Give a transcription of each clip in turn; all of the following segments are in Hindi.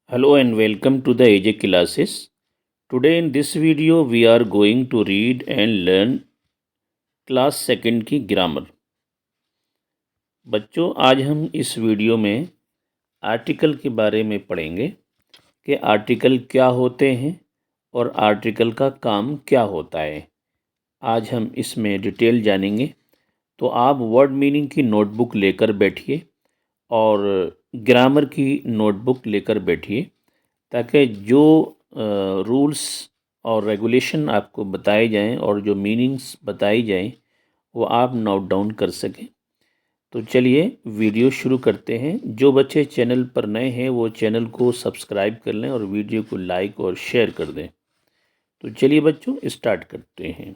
Hello and welcome to the AJ classes. Today in this video we are going to read and learn class second की ग्रामर। बच्चों आज हम इस वीडियो में आर्टिकल के बारे में पढ़ेंगे कि आर्टिकल क्या होते हैं और आर्टिकल का काम क्या होता है। आज हम इसमें डिटेल जानेंगे, तो आप वर्ड मीनिंग की नोटबुक लेकर बैठिए और ग्रामर की नोटबुक लेकर बैठिए, ताकि जो रूल्स और रेगुलेशन आपको बताए जाएं और जो मीनिंग्स बताई जाएं वो आप नोट डाउन कर सकें। तो चलिए वीडियो शुरू करते हैं। जो बच्चे चैनल पर नए हैं वो चैनल को सब्सक्राइब कर लें और वीडियो को लाइक और शेयर कर दें। तो चलिए बच्चों स्टार्ट करते हैं।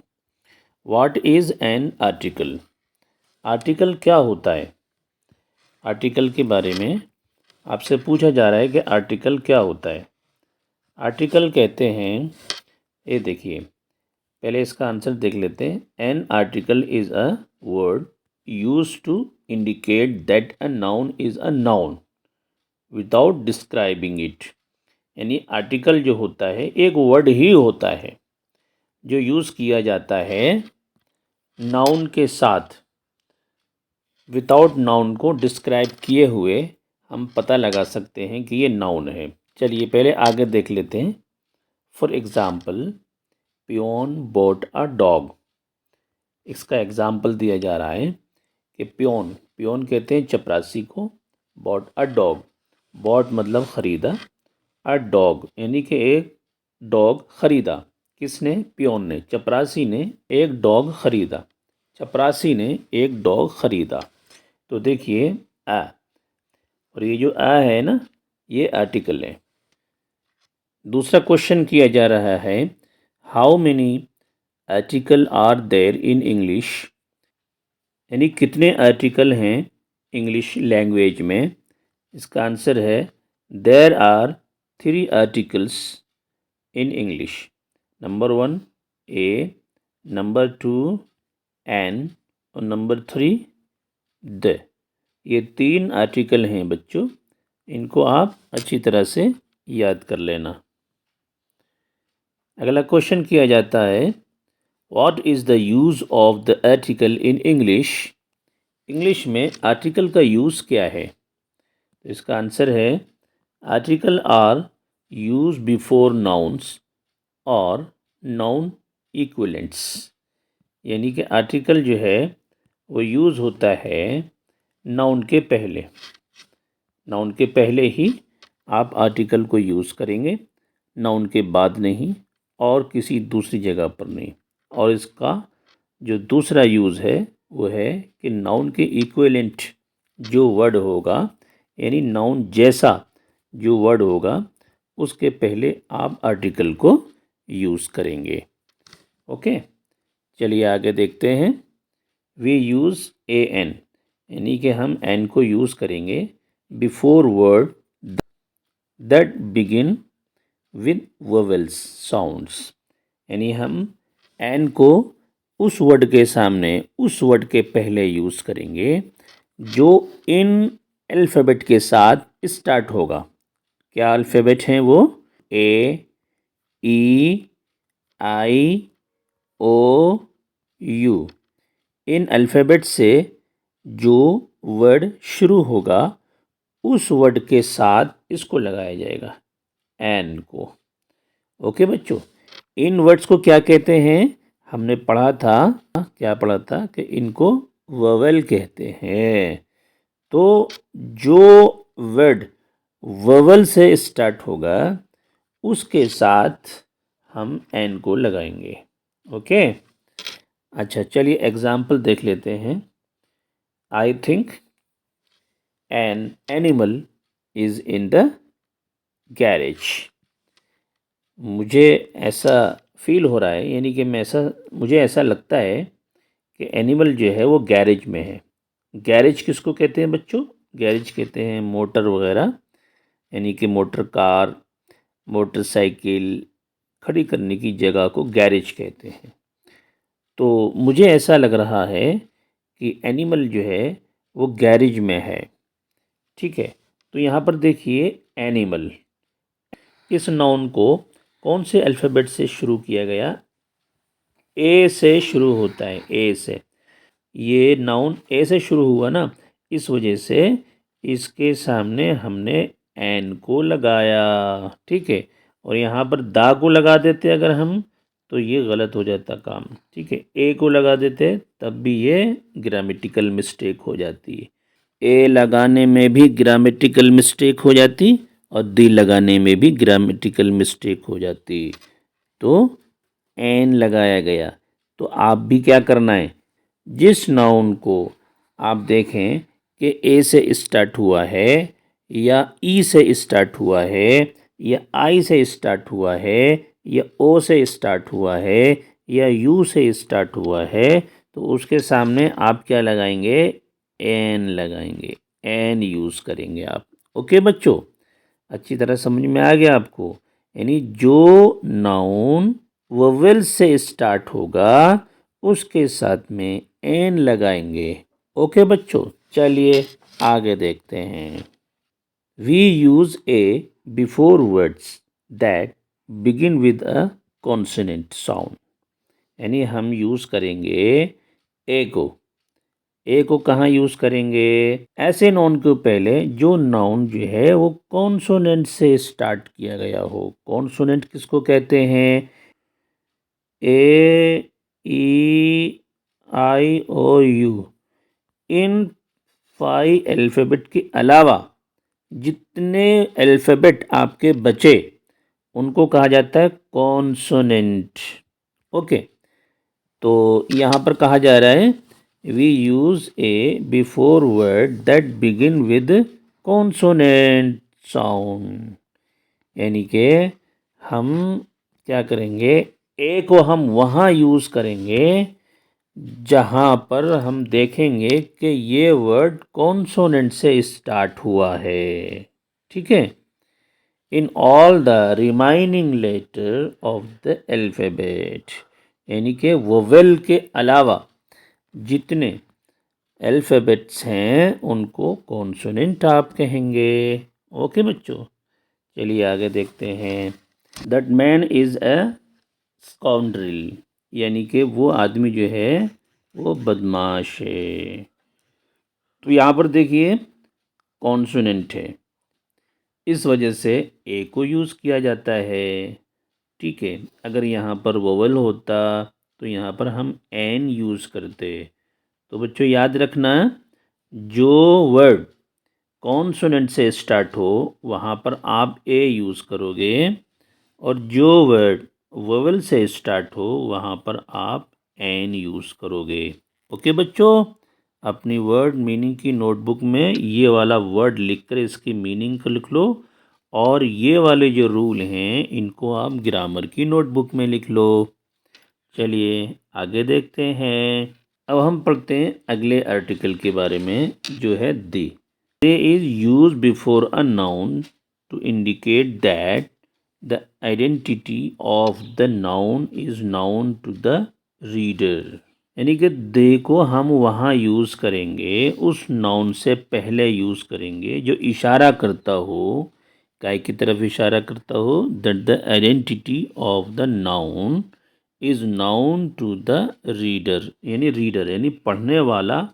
What is an article? Article क्या होता है? आर्टिकल के बारे में आपसे पूछा जा रहा है कि आर्टिकल क्या होता है। आर्टिकल कहते हैं, ये देखिए, पहले इसका आंसर देख लेते हैं। An article is a word use to indicate that a noun is a noun without describing it. यानी आर्टिकल जो होता है एक वर्ड ही होता है जो यूज़ किया जाता है नाउन के साथ। विदाउट नाउन को डिस्क्राइब किए हुए हम पता लगा सकते हैं कि ये नाउन है। चलिए पहले आगे देख लेते हैं। For example, peon bought a dog. इसका एग्ज़ाम्पल दिया जा रहा है कि पियोन पियोन कहते हैं चपरासी को, बॉट अ डॉग, बॉट मतलब ख़रीदा, अ डॉग यानी कि एक डॉग ख़रीदा। किसने? पियोन ने, चपरासी ने एक डॉग ख़रीदा। चपरासी ने एक डॉग ख़रीदा। तो देखिए आ, और ये जो आ है ना, ये आर्टिकल है। दूसरा क्वेश्चन किया जा रहा है, how many article are there in English. यानी कितने आर्टिकल हैं इंग्लिश लैंग्वेज में। इसका आंसर है, there are 3 articles in English. Number 1 a, number 2 an और नंबर 3 द। ये 3 आर्टिकल हैं बच्चों, इनको आप अच्छी तरह से याद कर लेना। अगला क्वेश्चन किया जाता है, what is the use of the article in English. English में आर्टिकल का यूज़ क्या है? तो इसका आंसर है, article are use before nouns और नाउन इक्विलेंट्स। यानी कि आर्टिकल जो है वो यूज़ होता है नाउन के पहले। नाउन के पहले ही आप आर्टिकल को यूज़ करेंगे, नाउन के बाद नहीं और किसी दूसरी जगह पर नहीं। और इसका जो दूसरा यूज़ है वो है कि नाउन के इक्विवेलेंट जो वर्ड होगा, यानी नाउन जैसा जो वर्ड होगा, उसके पहले आप आर्टिकल को यूज़ करेंगे। ओके, चलिए आगे देखते हैं। वी यूज़ ए एन, यानी कि हम एन को यूज़ करेंगे before word that begin with vowels sounds. यानी हम एन को उस वर्ड के सामने, उस वर्ड के पहले यूज़ करेंगे जो इन अल्फ़ाबेट के साथ स्टार्ट होगा। क्या अल्फ़ाबेट हैं वो? ए, ई, आई, ओ, यू। इन अल्फ़ाबेट से जो वर्ड शुरू होगा उस वर्ड के साथ इसको लगाया जाएगा, एन को। ओके बच्चों, इन वर्ड्स को क्या कहते हैं? हमने पढ़ा था, क्या पढ़ा था कि इनको वोवेल कहते हैं। तो जो वर्ड वोवेल से स्टार्ट होगा उसके साथ हम एन को लगाएंगे। ओके, अच्छा चलिए एग्जाम्पल देख लेते हैं। I think an animal is in the garage. मुझे ऐसा फील हो रहा है, यानी कि मुझे ऐसा लगता है कि एनिमल जो है वो गैरेज में है। गैरेज किसको कहते हैं बच्चों? गैरेज कहते हैं मोटर वगैरह, यानी कि मोटर कार, मोटरसाइकिल खड़ी करने की जगह को गैरेज कहते हैं। तो मुझे ऐसा लग रहा है कि एनिमल जो है वो गैरेज में है। ठीक है, तो यहाँ पर देखिए एनिमल, इस नाउन को कौन से अल्फ़ाबेट से शुरू किया गया? ए से शुरू होता है, ए से। ये नाउन ए से शुरू हुआ ना, इस वजह से इसके सामने हमने एन को लगाया, ठीक है। और यहाँ पर दा को लगा देते अगर हम, तो ये गलत हो जाता काम, ठीक है। ए को लगा देते तब भी ये ग्रामेटिकल मिस्टेक हो जाती है। ए लगाने में भी ग्रामेटिकल मिस्टेक हो जाती और दी लगाने में भी ग्रामेटिकल मिस्टेक हो जाती। तो एन लगाया गया। तो आप भी क्या करना है, जिस नाउन को आप देखें कि ए से स्टार्ट हुआ है या ई से स्टार्ट हुआ है या आई से स्टार्ट हुआ है या ओ से स्टार्ट हुआ है या यू से स्टार्ट हुआ है, तो उसके सामने आप क्या लगाएंगे? एन लगाएंगे, एन यूज़ करेंगे आप। ओके बच्चों, अच्छी तरह समझ में आ गया आपको? यानी जो नाउन वोवेल से स्टार्ट होगा उसके साथ में एन लगाएंगे। ओके बच्चों, चलिए आगे देखते हैं। We use a before words that begin with a consonant sound. यानी हम यूज़ करेंगे ए को। ए को कहाँ यूज़ करेंगे? ऐसे नाउन के पहले जो नाउन जो है वो कॉन्सोनेंट से स्टार्ट किया गया हो। कॉन्सोनेंट किसको कहते हैं? ए, ई, आई, ओ, यू। इन 5 अल्फ़ाबेट के अलावा जितने अल्फ़ाबेट आपके बचे उनको कहा जाता है कॉन्सोनेंट। ओके, तो यहाँ पर कहा जा रहा है we use a before word that begin with consonant sound. यानी कि हम क्या करेंगे, ए को हम वहाँ यूज़ करेंगे जहाँ पर हम देखेंगे कि ये वर्ड कॉन्सोनेंट से स्टार्ट हुआ है, ठीक है। In all the remaining letter of the alphabet, यानी कि वोवेल के अलावा जितने अल्फ़ाबेट्स हैं उनको कॉन्सोनेंट आप कहेंगे। ओके बच्चों, चलिए आगे देखते हैं। That man is a scoundrel, यानी कि वो आदमी जो है वो बदमाश है। तो यहाँ पर देखिए कॉन्सोनेंट है, इस वजह से ए को यूज़ किया जाता है, ठीक है। अगर यहाँ पर वोवल होता तो यहाँ पर हम एन यूज़ करते। तो बच्चों याद रखना, जो वर्ड कॉन्सोनेंट से स्टार्ट हो वहाँ पर आप ए यूज़ करोगे और जो वर्ड वोवेल से स्टार्ट हो वहाँ पर आप एन यूज़ करोगे। ओके बच्चों, अपनी वर्ड मीनिंग की नोटबुक में ये वाला वर्ड लिखकर इसकी मीनिंग को लिख लो और ये वाले जो रूल हैं इनको आप ग्रामर की नोटबुक में लिख लो। चलिए आगे देखते हैं। अब हम पढ़ते हैं अगले आर्टिकल के बारे में जो है the. The is use before a noun to indicate that the identity of the noun is noun to the reader. यानी कि दे को हम वहाँ यूज़ करेंगे, उस नाउन से पहले यूज़ करेंगे जो इशारा करता हो, काय की तरफ इशारा करता हो, that the identity of the noun is noun to the reader. यानी रीडर यानी पढ़ने वाला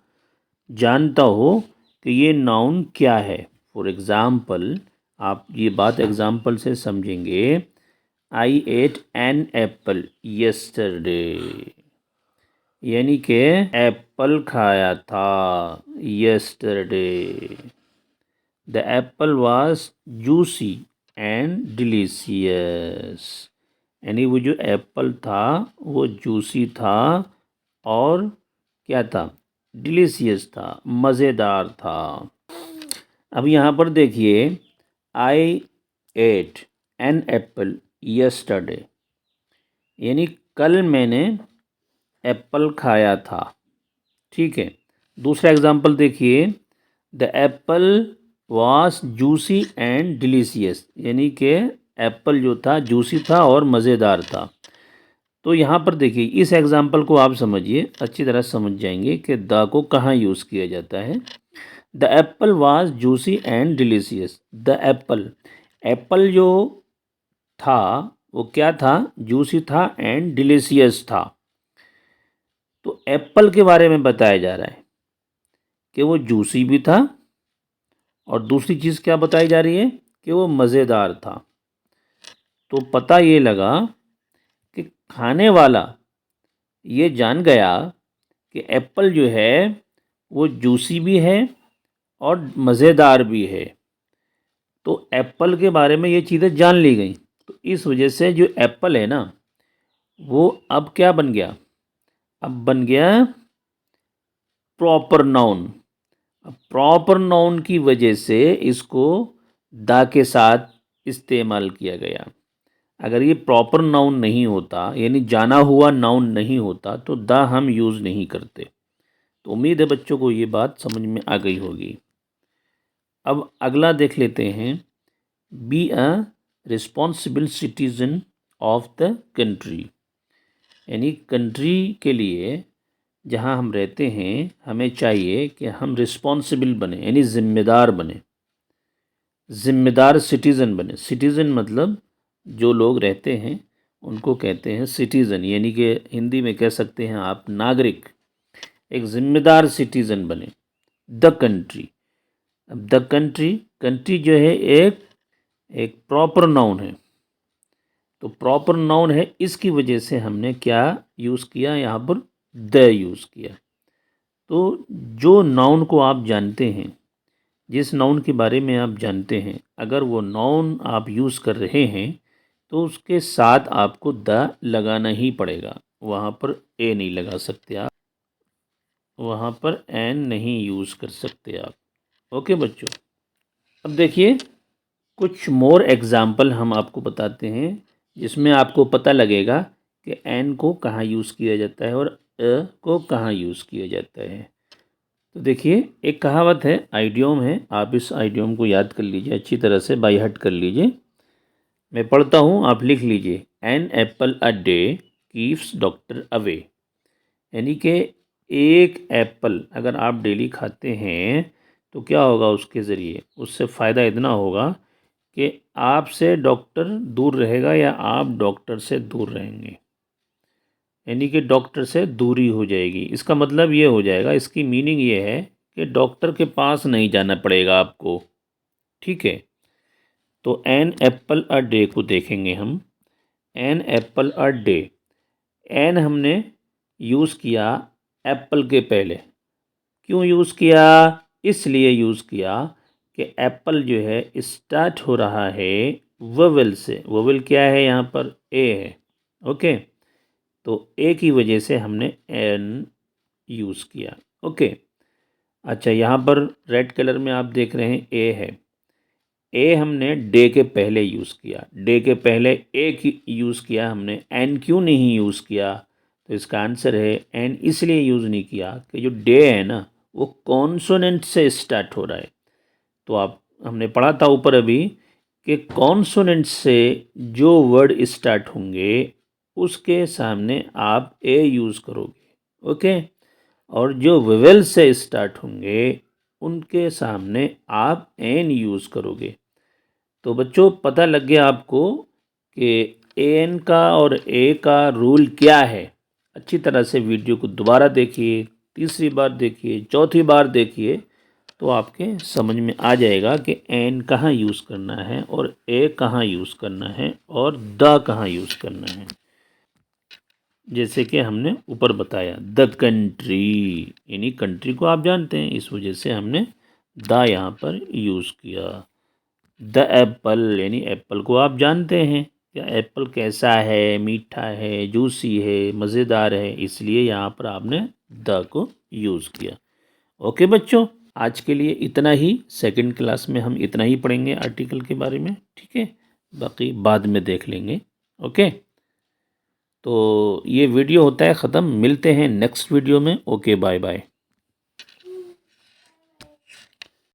जानता हो कि ये नाउन क्या है। फॉर एग्ज़ाम्पल, आप ये बात एग्ज़ाम्पल से समझेंगे। आई एट एन एप्पल यस्टरडे, यानी कि एप्पल खाया था yesterday. The Apple was juicy and delicious, यानी वो जो एप्पल था वो जूसी था और क्या था? डिलीशियस था, मज़ेदार था। अब यहाँ पर देखिए, आई एट एन एप्पल यस्टरडे, यानी कल मैंने एप्पल खाया था, ठीक है। दूसरा एग्जाम्पल देखिए, the Apple was juicy and delicious, यानी कि एप्पल जो था जूसी था और मज़ेदार था। तो यहाँ पर देखिए इस एग्जाम्पल को आप समझिए, अच्छी तरह समझ जाएंगे कि द को कहाँ यूज़ किया जाता है। The Apple was juicy and delicious. The Apple, Apple जो था वो क्या था, जूसी था एंड डिलीशियस था। तो एप्पल के बारे में बताया जा रहा है कि वो जूसी भी था और दूसरी चीज़ क्या बताई जा रही है कि वो मज़ेदार था। तो पता ये लगा कि खाने वाला ये जान गया कि एप्पल जो है वो जूसी भी है और मज़ेदार भी है। तो एप्पल के बारे में ये चीज़ें जान ली गई। तो इस वजह से जो एप्पल है ना वो अब क्या बन गया, अब बन गया प्रॉपर नाउन। अब प्रॉपर नाउन की वजह से इसको द के साथ इस्तेमाल किया गया। अगर ये प्रॉपर नाउन नहीं होता यानी जाना हुआ नाउन नहीं होता तो द हम यूज़ नहीं करते। तो उम्मीद है बच्चों को ये बात समझ में आ गई होगी। अब अगला देख लेते हैं, be a responsible citizen of the country. यानी कंट्री के लिए जहाँ हम रहते हैं हमें चाहिए कि हम रिस्पॉन्सिबल बने यानी ज़िम्मेदार बने, ज़िम्मेदार सिटीज़न बने। सिटीज़न मतलब जो लोग रहते हैं उनको कहते हैं सिटीज़न, यानी कि हिंदी में कह सकते हैं आप नागरिक। एक ज़िम्मेदार सिटीज़न बने। द कंट्री, अब द कंट्री, कंट्री जो है एक प्रॉपर नाउन है। तो प्रॉपर नाउन है, इसकी वजह से हमने क्या यूज़ किया, यहाँ पर द यूज़ किया। तो जो नाउन को आप जानते हैं, जिस नाउन के बारे में आप जानते हैं, अगर वो नाउन आप यूज़ कर रहे हैं तो उसके साथ आपको द लगाना ही पड़ेगा। वहाँ पर ए नहीं लगा सकते आप, वहाँ पर एन नहीं यूज़ कर सकते आप। ओके बच्चों, अब देखिए कुछ मोर एग्ज़ाम्पल हम आपको बताते हैं जिसमें आपको पता लगेगा कि एन को कहाँ यूज़ किया जाता है और को कहाँ यूज़ किया जाता है। तो देखिए एक कहावत है, आइडियोम है, आप इस आइडियोम को याद कर लीजिए, अच्छी तरह से बाय हार्ट कर लीजिए। मैं पढ़ता हूँ, आप लिख लीजिए। An apple a day keeps doctor away. यानी कि एक एप्पल अगर आप डेली खाते हैं तो क्या होगा उसके ज़रिए, उससे फ़ायदा इतना होगा कि आपसे डॉक्टर दूर रहेगा या आप डॉक्टर से दूर रहेंगे। यानी कि डॉक्टर से दूरी हो जाएगी। इसका मतलब ये हो जाएगा, इसकी मीनिंग ये है कि डॉक्टर के पास नहीं जाना पड़ेगा आपको। ठीक है, तो एन एप्पल अ डे को देखेंगे हम। An apple a day, an हमने यूज़ किया एप्पल के पहले। क्यों यूज़ किया, इसलिए यूज़ किया कि एप्पल जो है स्टार्ट हो रहा है वोवेल से। वोवेल क्या है यहाँ पर, ए है। ओके, तो ए की वजह से हमने एन यूज़ किया। ओके, अच्छा यहाँ पर रेड कलर में आप देख रहे हैं ए है। ए हमने डे के पहले यूज़ किया, डे के पहले ए की यूज़ किया हमने, एन क्यों नहीं यूज़ किया, तो इसका आंसर है एन इसलिए यूज़ नहीं किया कि जो डे है ना वो कॉन्सोनेंट से स्टार्ट हो रहा है। तो आप हमने पढ़ा था ऊपर अभी कि कॉन्सोनेंट से जो वर्ड स्टार्ट होंगे उसके सामने आप ए यूज़ करोगे। ओके, और जो वेवेल से स्टार्ट होंगे उनके सामने आप एन यूज़ करोगे। तो बच्चों पता लग गया आपको कि एन का और ए का रूल क्या है। अच्छी तरह से वीडियो को दोबारा देखिए, तीसरी बार देखिए, चौथी बार देखिए, तो आपके समझ में आ जाएगा कि एन कहाँ यूज़ करना है और ए कहाँ यूज़ करना है और द कहाँ यूज़ करना है। जैसे कि हमने ऊपर बताया, द कंट्री, यानी कंट्री को आप जानते हैं, इस वजह से हमने द यहाँ पर यूज़ किया। द एप्पल, यानी एप्पल को आप जानते हैं, क्या एप्पल कैसा है, मीठा है, जूसी है, मज़ेदार है, इसलिए यहाँ पर आपने द को यूज़ किया। ओके बच्चों, आज के लिए इतना ही। सेकंड क्लास में हम इतना ही पढ़ेंगे आर्टिकल के बारे में, ठीक है, बाकी बाद में देख लेंगे। ओके, तो ये वीडियो होता है ख़त्म, मिलते हैं नेक्स्ट वीडियो में। Okay, bye bye.